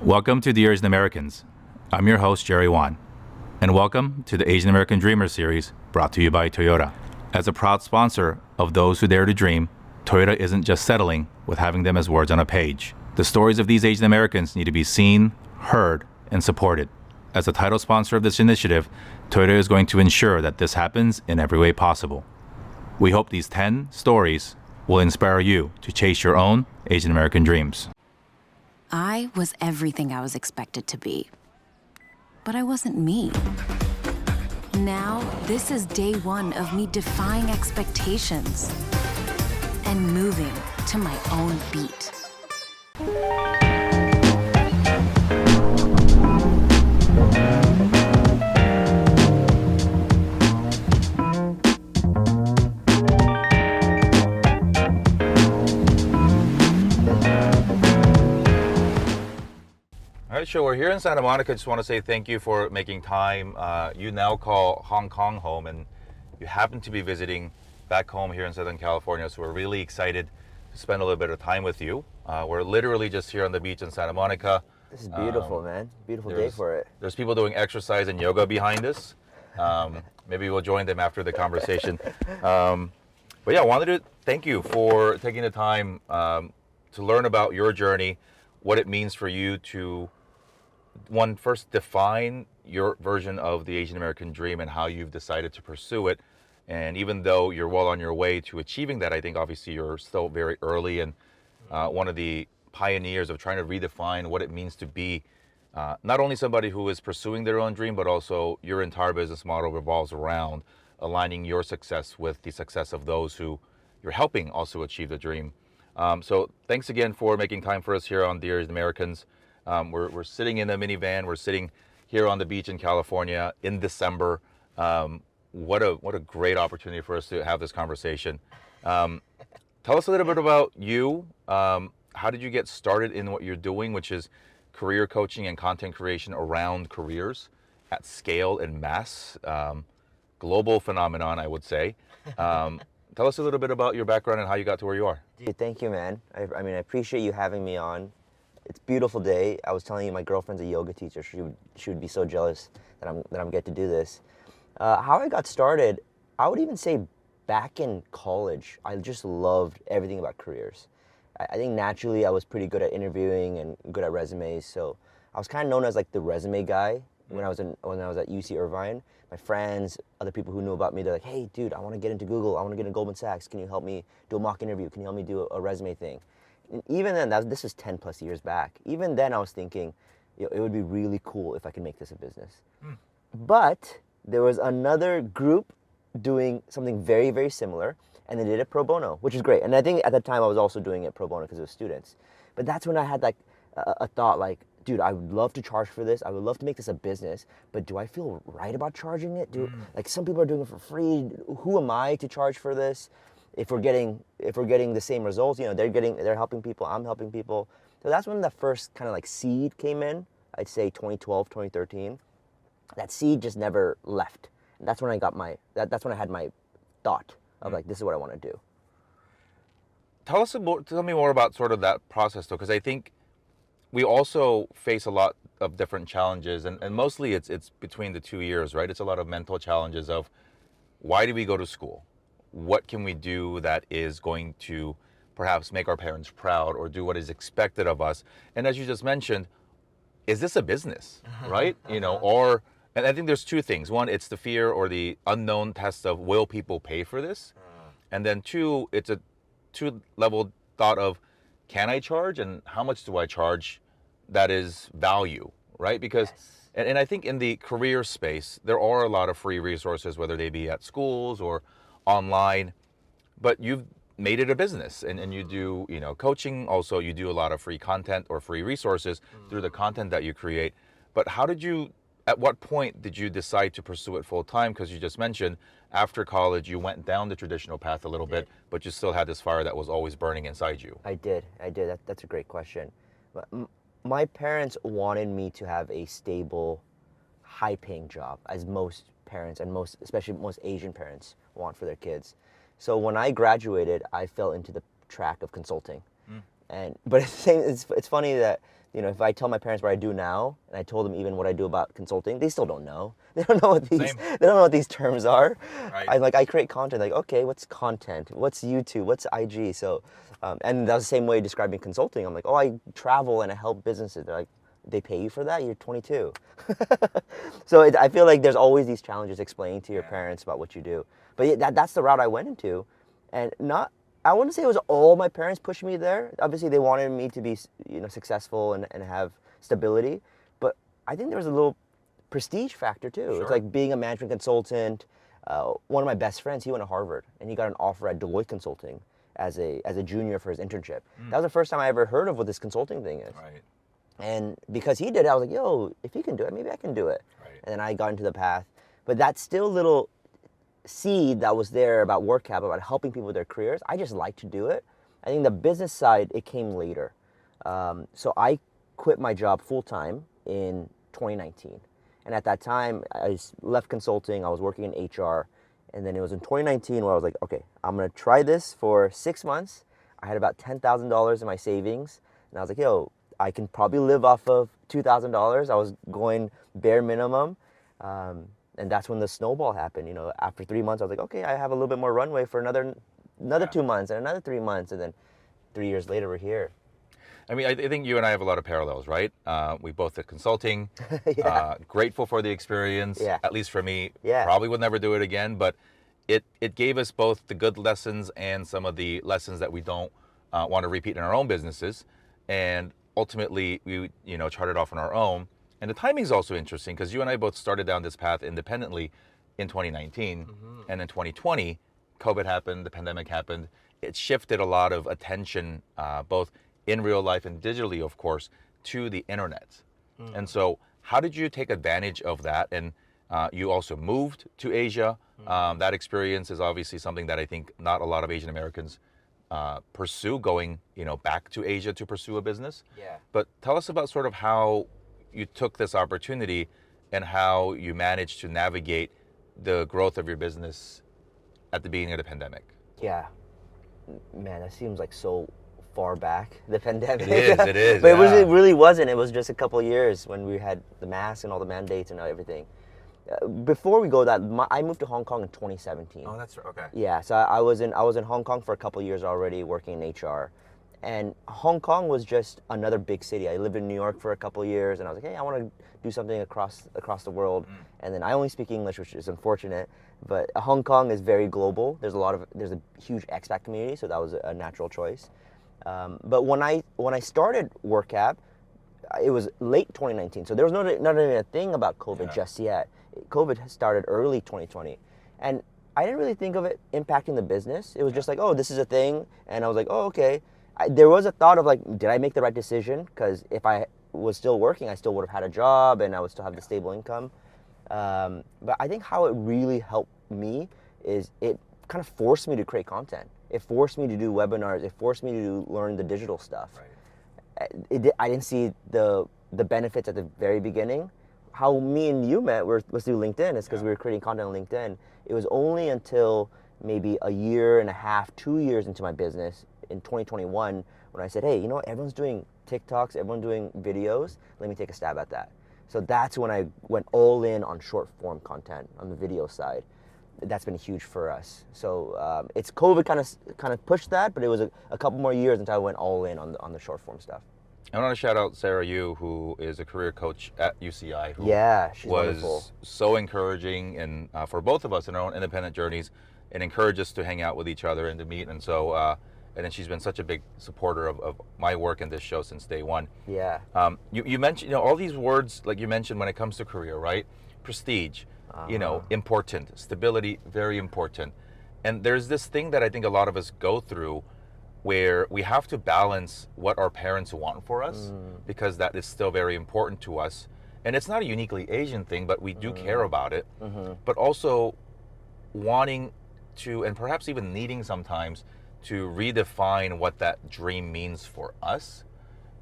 Welcome to Dear Asian Americans. I'm your host, Jerry Wan, and welcome to the Asian American Dreamer series brought to you by Toyota. As a proud sponsor of those who dare to dream, Toyota isn't just settling with having them as words on a page. The stories of these Asian Americans need to be seen, heard, and supported. As a title sponsor of this initiative, Toyota is going to ensure that this happens in every way possible. We hope these 10 stories will inspire you to chase your own Asian American dreams. I was everything I was expected to be. But I wasn't me. Now, this is day one of me defying expectations and moving to my own beat. All right, Sho, we're here in Santa Monica. Just want to say thank you for making time. You now call Hong Kong home, and you happen to be visiting back home here in Southern California, so we're really excited to spend a little bit of time with you. We're literally just here on the beach in Santa Monica. This is beautiful, man. Beautiful day for it. There's people doing exercise and yoga behind us. Maybe we'll join them after the conversation. But yeah, I wanted to thank you for taking the time to learn about your journey, what it means for you to first define your version of the Asian American dream and how you've decided to pursue it. And even though you're well on your way to achieving that, I think obviously you're still very early and one of the pioneers of trying to redefine what it means to be not only somebody who is pursuing their own dream, but also your entire business model revolves around aligning your success with the success of those who you're helping also achieve the dream. So thanks again for making time for us here on Dear Asian Americans. We're sitting in a minivan. We're sitting here on the beach in California in December. What a great opportunity for us to have this conversation. Tell us a little bit about you. How did you get started in what you're doing, which is career coaching and content creation around careers at scale and mass? Global phenomenon, I would say. Tell us a little bit about your background and how you got to where you are. Dude, thank you, man. I appreciate you having me on. It's a beautiful day. I was telling you, my girlfriend's a yoga teacher. She would be so jealous that I'm get to do this. How I got started, I would even say back in college, I just loved everything about careers. I think naturally I was pretty good at interviewing and good at resumes. So I was kind of known as like the resume guy when I was at UC Irvine. My friends, other people who knew about me, they're like, hey, dude, I want to get into Google. I want to get into Goldman Sachs. Can you help me do a mock interview? Can you help me do a resume thing? And even then, this was 10 plus years back. Even then I was thinking, it would be really cool if I could make this a business. But there was another group doing something very, very similar, and they did it pro bono, which is great. And I think at the time I was also doing it pro bono because it was students. But that's when I had like a thought like, dude, I would love to charge for this. I would love to make this a business, but do I feel right about charging it? Like some people are doing it for free. Who am I to charge for this? If we're getting the same results, they're helping people, I'm helping people. So that's when the first kind of like seed came in. I'd say 2012, 2013. That seed just never left. And that's when I got that's when I had my thought of like, this is what I want to do. Tell me more about sort of that process though, because I think we also face a lot of different challenges, and mostly it's between the 2 years, right? It's a lot of mental challenges of why do we go to school? What can we do that is going to perhaps make our parents proud or do what is expected of us? And as you just mentioned, is this a business, right? And I think there's two things. One, it's the fear or the unknown test of will people pay for this? And then two, it's a two-level thought of can I charge and how much do I charge that is value, right? Because, and I think in the career space, there are a lot of free resources, whether they be at schools or online, but you've made it a business and you do, coaching. Also, you do a lot of free content or free resources through the content that you create. But at what point did you decide to pursue it full time? Because you just mentioned after college, you went down the traditional path a little bit, but you still had this fire that was always burning inside you. I did. That's a great question. My parents wanted me to have a stable, high-paying job, as most parents and especially most Asian parents want for their kids. So when I graduated, I fell into the track of consulting. But it's funny that, you know, if I tell my parents what I do now, and I told them even what I do about consulting, they still don't know. They don't know what these Same. they don't know what these terms are. Right. I create content. Like, okay, what's content? What's YouTube? What's IG? So, and that was the same way describing consulting. I'm like, oh, I travel and I help businesses. They're like, they pay you for that? You're 22. So I feel like there's always these challenges explaining to your parents about what you do. But yeah, that's the route I went into, and I wouldn't say it was all my parents pushing me there. Obviously, they wanted me to be, you know, successful and have stability. But I think there was a little prestige factor too. Sure. It's like being a management consultant. One of my best friends, he went to Harvard, and he got an offer at Deloitte Consulting as a junior for his internship. That was the first time I ever heard of what this consulting thing is. Right. And because he did it, I was like, yo, if he can do it, maybe I can do it. Right. And then I got into the path. But that still little seed that was there about WorkCap, about helping people with their careers, I just like to do it. I think the business side, it came later. So I quit my job full-time in 2019. And at that time, I left consulting, I was working in HR. And then it was in 2019 where I was like, okay, I'm gonna try this for 6 months. I had about $10,000 in my savings. And I was like, yo, I can probably live off of $2,000. I was going bare minimum. And that's when the snowball happened. You know, after 3 months, I was like, okay, I have a little bit more runway for another 2 months and another 3 months. And then 3 years later, we're here. I mean, I think you and I have a lot of parallels, right? We both did consulting. Grateful for the experience. Yeah. At least for me. Yeah. Probably would never do it again, but it gave us both the good lessons and some of the lessons that we don't want to repeat in our own businesses. And ultimately, we charted off on our own. And the timing is also interesting because you and I both started down this path independently in 2019, and in 2020, COVID happened, the pandemic happened. It shifted a lot of attention, both in real life and digitally, of course, to the internet. And so, how did you take advantage of that? And you also moved to Asia. That experience is obviously something that I think not a lot of Asian Americans pursue, going back to Asia to pursue a business. Yeah. But tell us about sort of how you took this opportunity and how you managed to navigate the growth of your business at the beginning of the pandemic. Yeah. Man, that seems like so far back, the pandemic. It is. But it really wasn't. It was just a couple of years when we had the masks and all the mandates and everything. Before we go that, I moved to Hong Kong in 2017. Oh, that's okay. Yeah, so I was in Hong Kong for a couple of years already, working in HR, and Hong Kong was just another big city. I lived in New York for a couple of years, and I was like, hey, I want to do something across the world. And then I only speak English, which is unfortunate, but Hong Kong is very global. There's a huge expat community, so that was a natural choice. But when I started WorkCap, it was late 2019, so there was not even a thing about COVID just yet. COVID started early 2020, and I didn't really think of it impacting the business. It was just like, oh, this is a thing, and I was like, oh, okay. There was a thought of like, did I make the right decision? Because if I was still working, I still would have had a job, and I would still have the stable income. But I think how it really helped me is it kind of forced me to create content. It forced me to do webinars. It forced me to learn the digital stuff. Right. I didn't see the benefits at the very beginning. How me and you met was through LinkedIn. It's because we were creating content on LinkedIn. It was only until maybe a year and a half, 2 years into my business in 2021 when I said, hey, you know what? Everyone's doing TikToks, everyone's doing videos. Let me take a stab at that. So that's when I went all in on short form content on the video side. That's been huge for us. So it's COVID kind of pushed that, but it was a couple more years until I went all in on the short form stuff. I want to shout out Sarah Yu, who is a career coach at UCI, who she's was wonderful. so encouraging and for both of us in our own independent journeys, and encouraged us to hang out with each other and to meet. And so, and then she's been such a big supporter of my work in this show since day one. Yeah. You mentioned, all these words, like you mentioned when it comes to career, right? Prestige, important. Stability, very important. And there's this thing that I think a lot of us go through where we have to balance what our parents want for us, because that is still very important to us. And it's not a uniquely Asian thing, but we do care about it. But also wanting to, and perhaps even needing sometimes, to redefine what that dream means for us.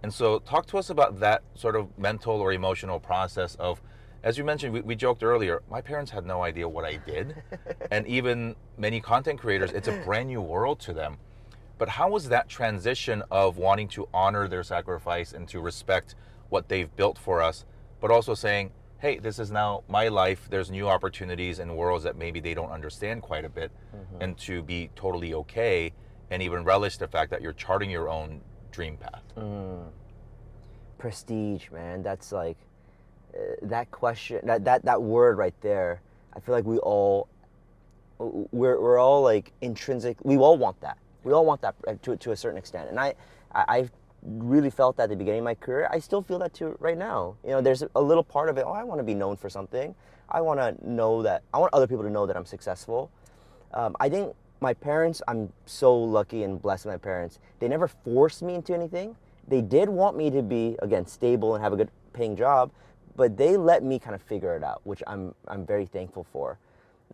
And so talk to us about that sort of mental or emotional process of, as you mentioned, we joked earlier, my parents had no idea what I did. And even many content creators, it's a brand new world to them. But how was that transition of wanting to honor their sacrifice and to respect what they've built for us, but also saying, hey, this is now my life, there's new opportunities in worlds that maybe they don't understand quite a bit, and to be totally okay and even relish the fact that you're charting your own dream path? Prestige, man. That's like that question, that word right there. I feel like we're all like intrinsic. We all want that. We all want that to a certain extent. And I really felt that at the beginning of my career. I still feel that too right now. You know, there's a little part of it. Oh, I want to be known for something. I want other people to know that I'm successful. I think my parents, I'm so lucky and blessed with my parents. They never forced me into anything. They did want me to be, again, stable and have a good paying job, but they let me kind of figure it out, which I'm very thankful for.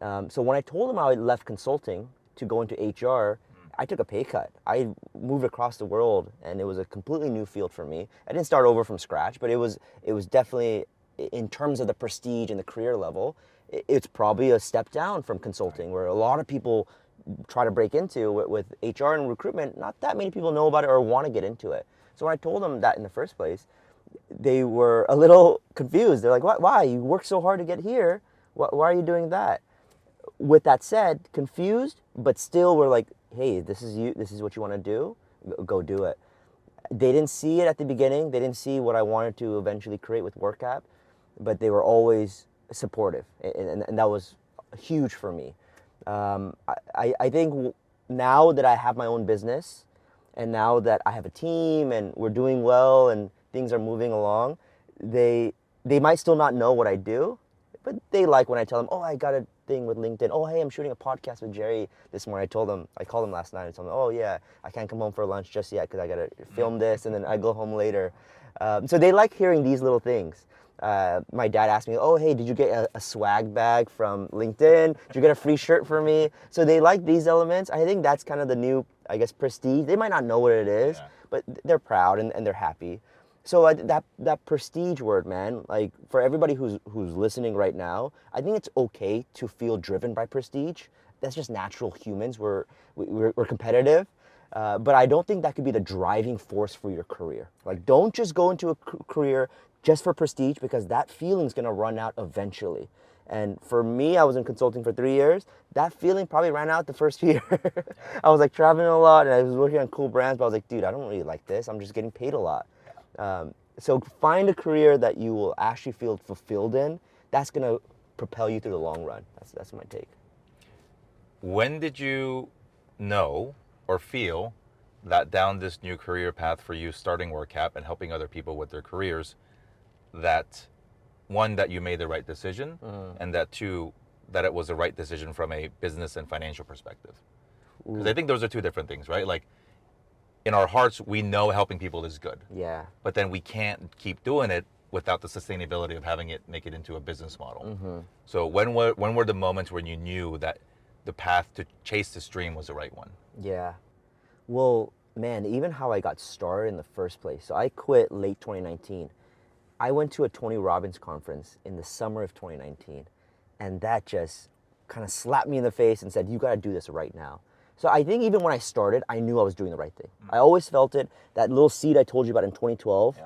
So when I told them I left consulting to go into HR, I took a pay cut. I moved across the world, and it was a completely new field for me. I didn't start over from scratch, but it was definitely, in terms of the prestige and the career level, it's probably a step down from consulting, where a lot of people try to break into with HR and recruitment. Not that many people know about it or want to get into it. So when I told them that in the first place, they were a little confused. They're like, why? You worked so hard to get here. Why are you doing that? With that said, confused, but still were like, hey, this is you. This is what you want to do. Go do it. They didn't see it at the beginning. They didn't see what I wanted to eventually create with WorkApp, but they were always supportive, and that was huge for me. I think now that I have my own business, and now that I have a team and we're doing well and things are moving along, they might still not know what I do, but they like when I tell them, oh, I got a thing with LinkedIn. Oh, hey, I'm shooting a podcast with Jerry this morning. I called him last night and told him, oh yeah, I can't come home for lunch just yet because I got to film this and then I go home later. So they like hearing these little things. My dad asked me, oh, hey, did you get a swag bag from LinkedIn? Did you get a free shirt for me? So they like these elements. I think that's kind of the new, I guess, prestige. They might not know what it is, but they're proud and they're happy. So that prestige word, man, like for everybody who's listening right now, I think it's okay to feel driven by prestige. That's just natural humans. We're competitive. But I don't think that could be the driving force for your career. Like, don't just go into a career just for prestige, because that feeling's gonna run out eventually. And for me, I was in consulting for 3 years. That feeling probably ran out the first year. I was like traveling a lot and I was working on cool brands, but I was like, dude, I don't really like this. I'm just getting paid a lot. So find a career that you will actually feel fulfilled in. That's gonna propel you through the long run. That's my take. When did you know or feel that down this new career path for you, starting WorkApp and helping other people with their careers, that one, that you made the right decision, and that two, that it was the right decision from a business and financial perspective? Because I think those are two different things, right? Like, in our hearts, we know helping people is good. Yeah. But then we can't keep doing it without the sustainability of having it make it into a business model. So when were the moments when you knew that the path to chase this dream was the right one? Yeah. Well, man, even how I got started in the first place. So I quit late 2019. I went to a Tony Robbins conference in the summer of 2019, and that just kind of slapped me in the face and said, you got to do this right now. So I think even when I started, I knew I was doing the right thing. I always felt it. That little seed I told you about in 2012,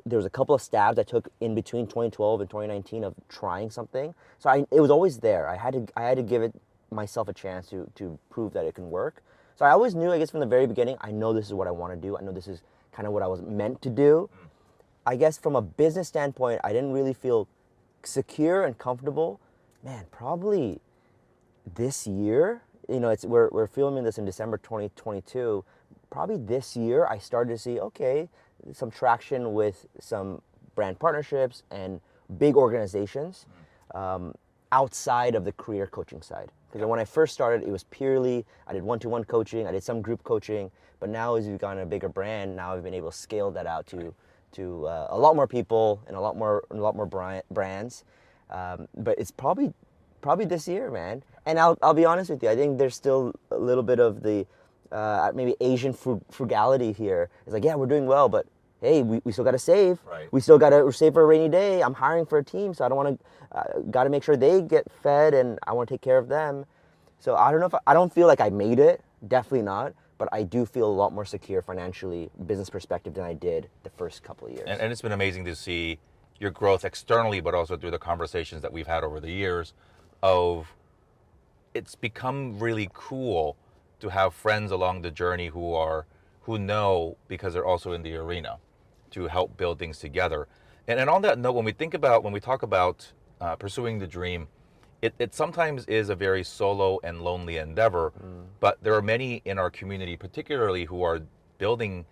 there was a couple of stabs I took in between 2012 and 2019 of trying something. So it was always there. I had to give myself a chance to prove that it can work. So I always knew, I guess from the very beginning, I know this is what I want to do. I know this is kind of what I was meant to do. I guess from a business standpoint, I didn't really feel secure and comfortable. Man, probably this year. You know, we're filming this in December 2022. Probably this year, I started to see, okay, some traction with some brand partnerships and big organizations outside of the career coaching side. Because when I first started, it was purely, I did one-to-one coaching, I did some group coaching, but now as we've gotten a bigger brand, now I've been able to scale that out to a lot more people and a lot more brands. But it's probably this year, man. And I'll be honest with you, I think there's still a little bit of the maybe Asian frugality here. It's like, yeah, we're doing well, but hey, we still got to save. Right. We still got to save for a rainy day. I'm hiring for a team, so I don't want to, got to make sure they get fed, and I want to take care of them. So I don't know I don't feel like I made it, definitely not. but I do feel a lot more secure financially, business perspective, than I did the first couple of years. And it's been amazing to see your growth externally, but also through the conversations that we've had over the years of it's become really cool to have friends along the journey who know because they're also in the arena to help build things together. And on that note, when we talk about pursuing the dream, it sometimes is a very solo and lonely endeavor, but there are many in our community, particularly who are building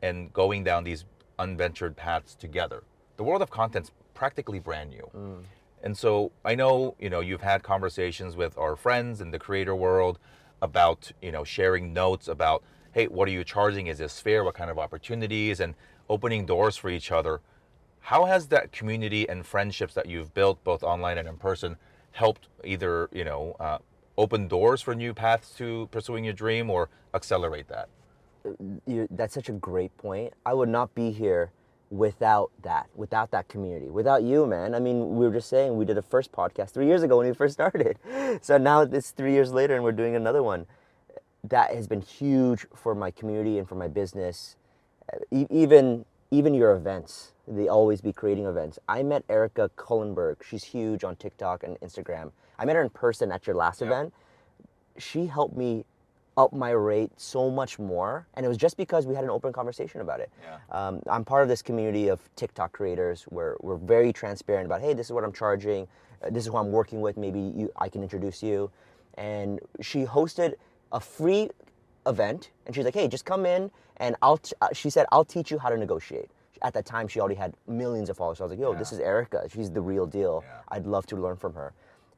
and going down these unventured paths together. The world of content's practically brand new. And so I know, you've had conversations with our friends in the creator world about, sharing notes about, hey, what are you charging? Is this fair? What kind of opportunities? And opening doors for each other. How has that community and friendships that you've built both online and in person helped either, open doors for new paths to pursuing your dream or accelerate that? That's such a great point. I would not be here without that community, without you, man. I mean, we were just saying we did a first podcast 3 years ago when we first started. So now it's 3 years later and we're doing another one. That has been huge for my community and for my business. Even your events, they always be creating events. I met Erica Cullenberg. She's huge on TikTok and Instagram. I met her in person at your last event. She helped me up my rate so much more, and it was just because we had an open conversation about it. I'm part of this community of TikTok creators where we're very transparent about, hey, this is what I'm charging, this is who I'm working with, maybe I can introduce you. And she hosted a free event, and she's like, hey, just come in, and she said, I'll teach you how to negotiate. At that time, she already had millions of followers. So I was like, yo, this is Erica. She's the real deal. I'd love to learn from her.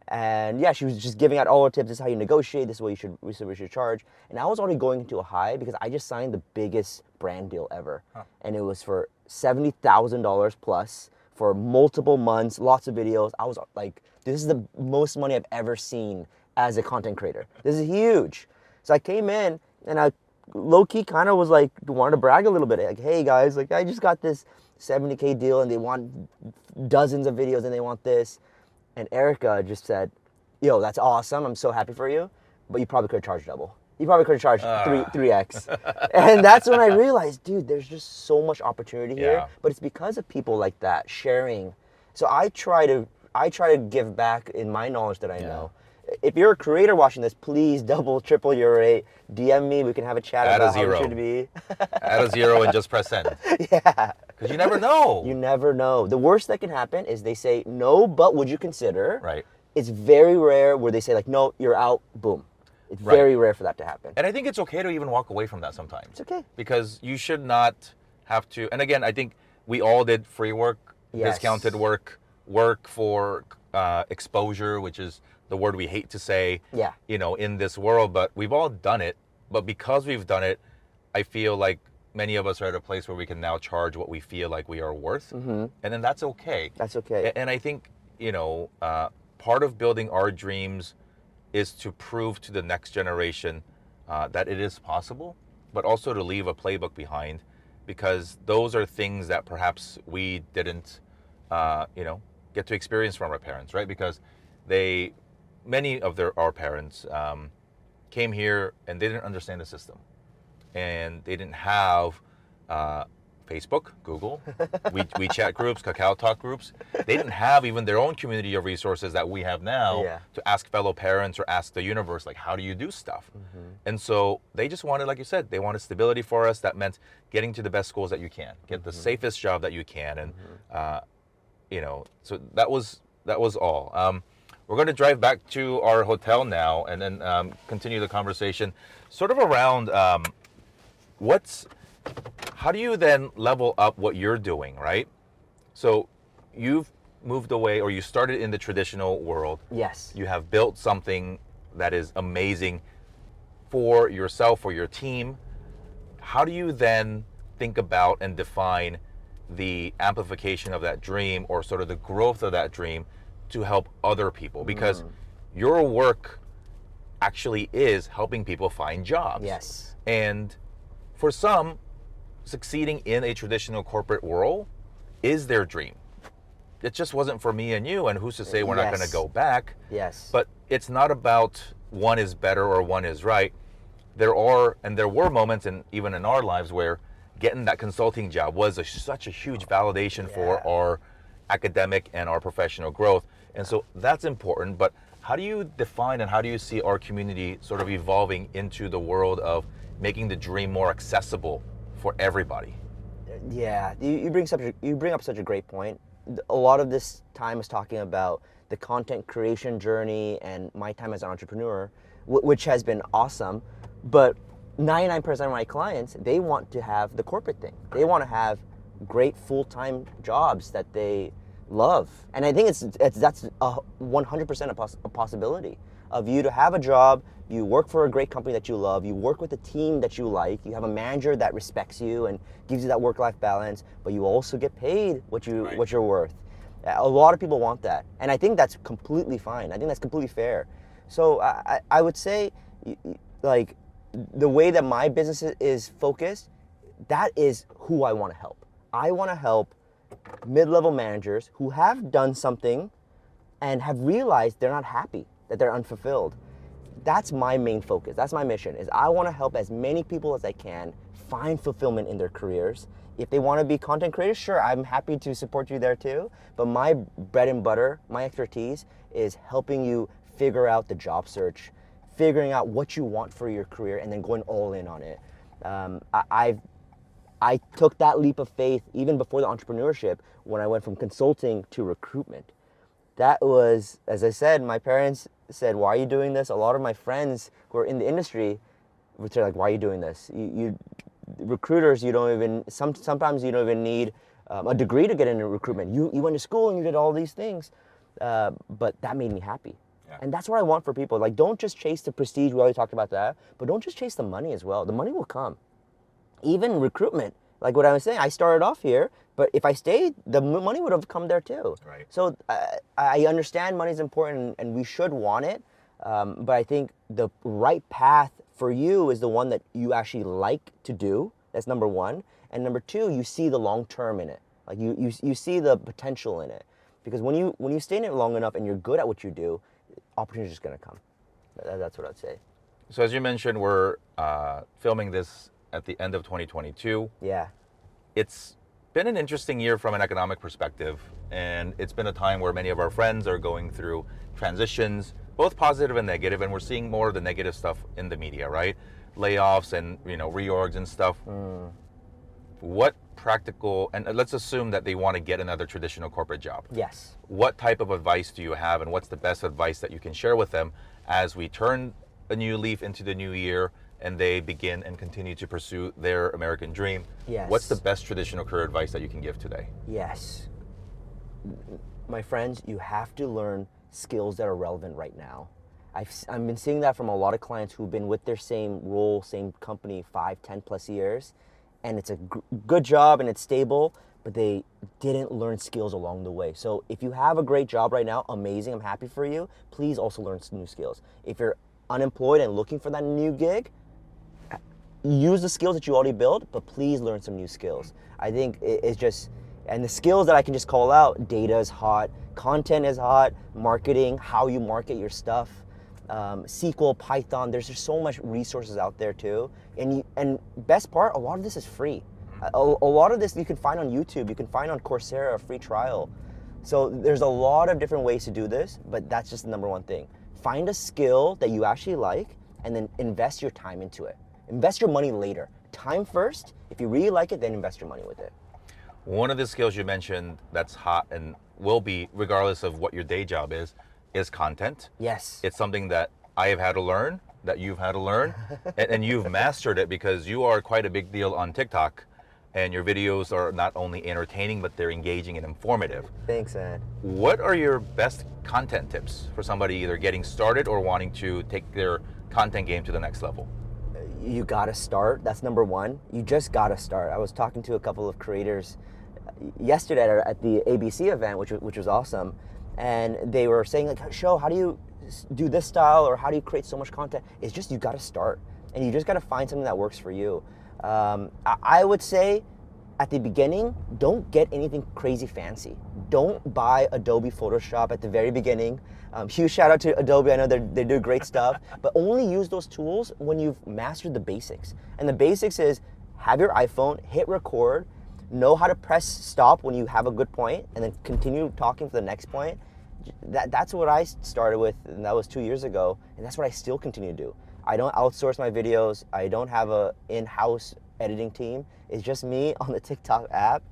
And she was just giving out all the tips. This is how you negotiate. This is what we should charge. And I was already going into a high because I just signed the biggest brand deal ever. And it was for $70,000 plus for multiple months, lots of videos. I was like, this is the most money I've ever seen as a content creator. This is huge. So I came in and I low-key kind of was like, wanted to brag a little bit. Like, hey guys, like I just got this $70K deal and they want dozens of videos and they want this. And Erica just said, yo, that's awesome. I'm so happy for you. But you probably could have charged double. You probably could have charged 3X. And that's when I realized, dude, there's just so much opportunity here. But it's because of people like that sharing. So I try to give back in my knowledge that I know. If you're a creator watching this, please double, triple your rate. DM me. We can have a chat about how it should be. Add a zero and just press send. Because you never know. You never know. The worst that can happen is they say, no, but would you consider? Right. It's very rare where they say, like, no, you're out, boom. It's very rare for that to happen. And I think it's okay to even walk away from that sometimes. It's okay. Because you should not have to, and again, I think we all did free work, discounted work for exposure, which is the word we hate to say, in this world, but we've all done it. But because we've done it, I feel like many of us are at a place where we can now charge what we feel like we are worth. And then that's okay. That's okay. And I think, part of building our dreams is to prove to the next generation that it is possible, but also to leave a playbook behind, because those are things that perhaps we didn't, get to experience from our parents, right? Because many of our parents came here and they didn't understand the system, and they didn't have Facebook, Google, WeChat groups, Kakao Talk groups. They didn't have even their own community of resources that we have now to ask fellow parents or ask the universe, like, how do you do stuff? And so they just wanted, like you said, they wanted stability for us. That meant getting to the best schools that you can, get the safest job that you can. And, so that was all. We're going to drive back to our hotel now and then continue the conversation sort of around how do you then level up what you're doing, right? So you've moved away, or you started in the traditional world. Yes. You have built something that is amazing for yourself, for your team. How do you then think about and define the amplification of that dream, or sort of the growth of that dream, to help other people? Because your work actually is helping people find jobs. Yes. And for some, succeeding in a traditional corporate world is their dream. It just wasn't for me and you, and who's to say we're not going to go back? Yes. But it's not about one is better or one is right. there were moments, and even in our lives, where getting that consulting job was such a huge validation for our academic and our professional growth. And so that's important. But how do you define and how do you see our community sort of evolving into the world of making the dream more accessible for everybody? Yeah, you bring up such a great point. A lot of this time is talking about the content creation journey and my time as an entrepreneur, which has been awesome. But 99% of my clients, they want to have the corporate thing. They want to have great full-time jobs that they love. And I think that's 100% a possibility of you to have a job, you work for a great company that you love, you work with a team that you like, you have a manager that respects you and gives you that work-life balance, but you also get paid what you're worth. A lot of people want that. And I think that's completely fine. I think that's completely fair. So I would say, like, the way that my business is focused, that is who I want to help. I want to help mid-level managers who have done something and have realized they're not happy, that they're unfulfilled. That's my main focus. That's my mission, is I want to help as many people as I can find fulfillment in their careers. If they want to be content creators, sure, I'm happy to support you there too. But my bread and butter, my expertise is helping you figure out the job search, figuring out what you want for your career, and then going all in on it. I took that leap of faith even before the entrepreneurship when I went from consulting to recruitment. That was, as I said, my parents said, "Why are you doing this?" A lot of my friends who are in the industry would say, like, "Why are you doing this? Recruiters, sometimes you don't even need a degree to get into recruitment. You went to school and you did all these things." But that made me happy. Yeah. And that's what I want for people. Like, don't just chase the prestige. We already talked about that. But don't just chase the money as well. The money will come. Even recruitment, like what I was saying, I started off here, but if I stayed, the money would have come there too. Right. So I understand money is important and we should want it. But I think the right path for you is the one that you actually like to do. That's number one. And number two, you see the long term in it. Like you see the potential in it. Because when you stay in it long enough and you're good at what you do, opportunity is just going to come. That's what I'd say. So as you mentioned, we're filming this at the end of 2022. Yeah. It's been an interesting year from an economic perspective, and it's been a time where many of our friends are going through transitions, both positive and negative, and we're seeing more of the negative stuff in the media, right? Layoffs and reorgs and stuff. What practical, and let's assume that they want to get another traditional corporate job. Yes. What type of advice do you have, and what's the best advice that you can share with them as we turn a new leaf into the new year and they begin and continue to pursue their American dream? Yes. What's the best traditional career advice that you can give today? Yes. My friends, you have to learn skills that are relevant right now. I've been seeing that from a lot of clients who've been with their same role, same company 5, 10 plus years, and it's a good job and it's stable, but they didn't learn skills along the way. So if you have a great job right now, amazing, I'm happy for you. Please also learn some new skills. If you're unemployed and looking for that new gig, use the skills that you already built, but please learn some new skills. I think it's just, and the skills that I can just call out, data is hot, content is hot, marketing, how you market your stuff, SQL, Python, there's just so much resources out there too. And best part, a lot of this is free. A lot of this you can find on YouTube, you can find on Coursera, a free trial. So there's a lot of different ways to do this, but that's just the number one thing. Find a skill that you actually like and then invest your time into it. Invest your money later. Time first. If you really like it, then invest your money with it. One of the skills you mentioned that's hot and will be, regardless of what your day job is content. Yes. It's something that I have had to learn, that you've had to learn, and you've mastered it because you are quite a big deal on TikTok, and your videos are not only entertaining, but they're engaging and informative. Thanks, man. What are your best content tips for somebody either getting started or wanting to take their content game to the next level? You gotta start. That's number one. You just gotta start. I was talking to a couple of creators yesterday at the ABC event, which was awesome, and they were saying, like, "Sho, how do you do this style, or how do you create so much content?" It's just, you gotta start, and you just gotta find something that works for you. I would say at the beginning, don't get anything crazy fancy. Don't buy Adobe Photoshop at the very beginning. Huge shout out to Adobe, I know they do great stuff, but only use those tools when you've mastered the basics. And the basics is have your iPhone, hit record, know how to press stop when you have a good point, and then continue talking to the next point. That's what I started with, and that was 2 years ago, and that's what I still continue to do. I don't outsource my videos. I don't have a in-house editing team. It's just me on the TikTok app.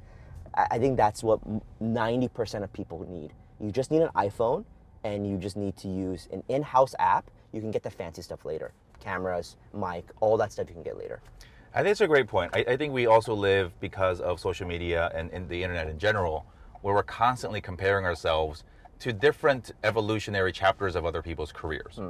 I think that's what 90% of people need. You just need an iPhone, and you just need to use an in-house app. You can get the fancy stuff later. Cameras, mic, all that stuff you can get later. I think it's a great point. I think we also live, because of social media and the internet in general, where we're constantly comparing ourselves to different evolutionary chapters of other people's careers,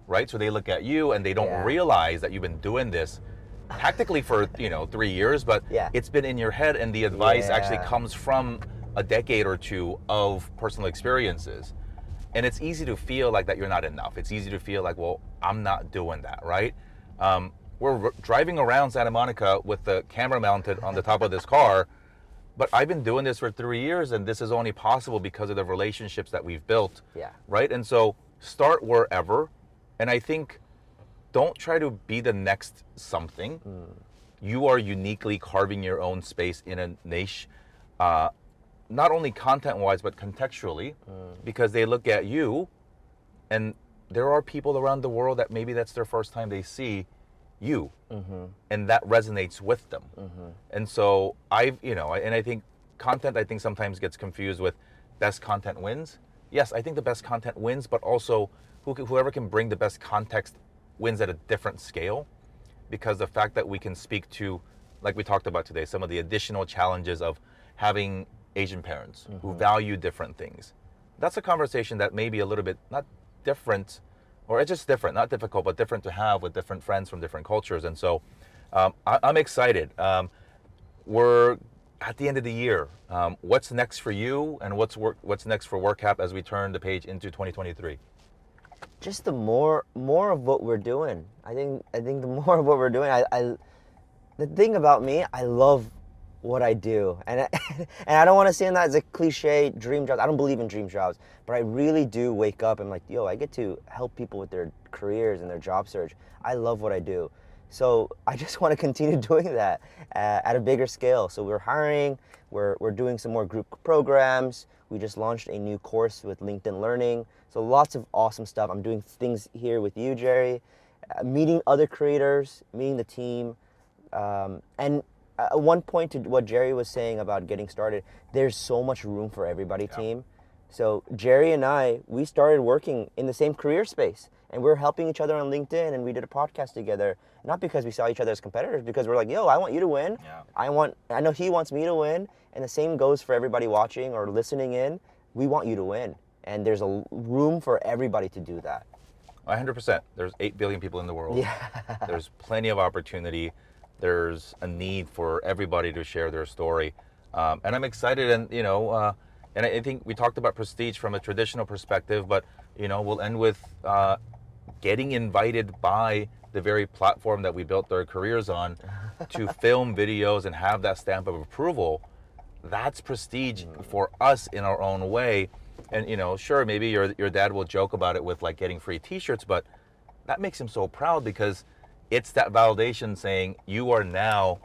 right? So they look at you and they don't realize that you've been doing this tactically for 3 years, but it's been in your head, and the advice actually comes from a decade or two of personal experiences. And it's easy to feel like that you're not enough. It's easy to feel like, well, I'm not doing that, right? We're driving around Santa Monica with the camera mounted on the top of this car, but I've been doing this for 3 years, and this is only possible because of the relationships that we've built, right? And so start wherever, and I think don't try to be the next something. You are uniquely carving your own space in a niche, not only content-wise, but contextually, because they look at you, and there are people around the world that maybe that's their first time they see you, and that resonates with them. And so and I think content, sometimes gets confused with best content wins. Yes, I think the best content wins, but also whoever can bring the best context wins at a different scale, because the fact that we can speak to, like we talked about today, some of the additional challenges of having Asian parents who value different things. That's a conversation that may be a little bit not different, or it's just different, not difficult, but different to have with different friends from different cultures. And so I'm excited. We're at the end of the year. What's next for you, and what's next for WorkCap as we turn the page into 2023? Just the more of what we're doing. I think the more of what we're doing. The thing about me, I love what I do, and I don't want to say that as a cliche dream job. I don't believe in dream jobs, but I really do wake up and like, yo, I get to help people with their careers and their job search. I love what I do, so I just want to continue doing that at a bigger scale. So we're hiring, we're doing some more group programs. We just launched a new course with LinkedIn Learning. So lots of awesome stuff. I'm doing things here with you, Jerry, meeting other creators, meeting the team, and one point to what Jerry was saying about getting started, there's so much room for everybody, team. So Jerry and I, we started working in the same career space, and we're helping each other on LinkedIn, and we did a podcast together, not because we saw each other as competitors, because we're like, yo, I want you to win. I know he wants me to win, and the same goes for everybody watching or listening in. We want you to win, and there's a room for everybody to do that. 100%. There's 8 billion people in the world. There's plenty of opportunity. There's a need for everybody to share their story, and I'm excited. And and I think we talked about prestige from a traditional perspective, but we'll end with getting invited by the very platform that we built our careers on to film videos and have that stamp of approval. That's prestige for us in our own way. And sure, maybe your dad will joke about it with like getting free T-shirts, but that makes him so proud, because it's that validation saying you are now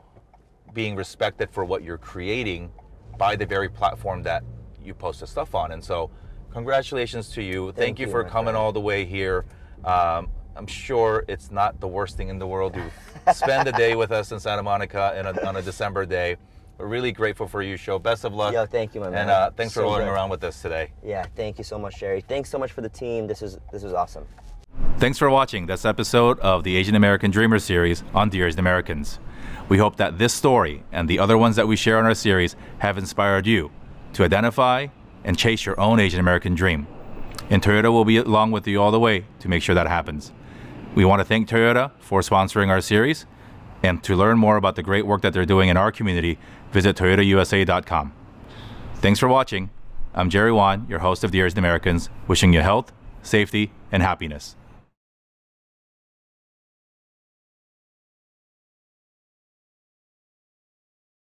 being respected for what you're creating by the very platform that you post the stuff on. And so congratulations to you. Thank you for coming all the way here. I'm sure it's not the worst thing in the world to spend a day with us in Santa Monica on a December day. We're really grateful for you, Sho. Best of luck. Yo, thank you, my man. And thanks for rolling around with us today. Yeah, thank you so much, Jerry. Thanks so much for the team. This was awesome. Thanks for watching this episode of the Asian American Dreamer series on Dear Asian Americans. We hope that this story and the other ones that we share on our series have inspired you to identify and chase your own Asian American dream. And Toyota will be along with you all the way to make sure that happens. We want to thank Toyota for sponsoring our series, and to learn more about the great work that they're doing in our community, visit toyotausa.com. Thanks for watching. I'm Jerry Wan, your host of Dear Asian Americans, wishing you health, safety, and happiness.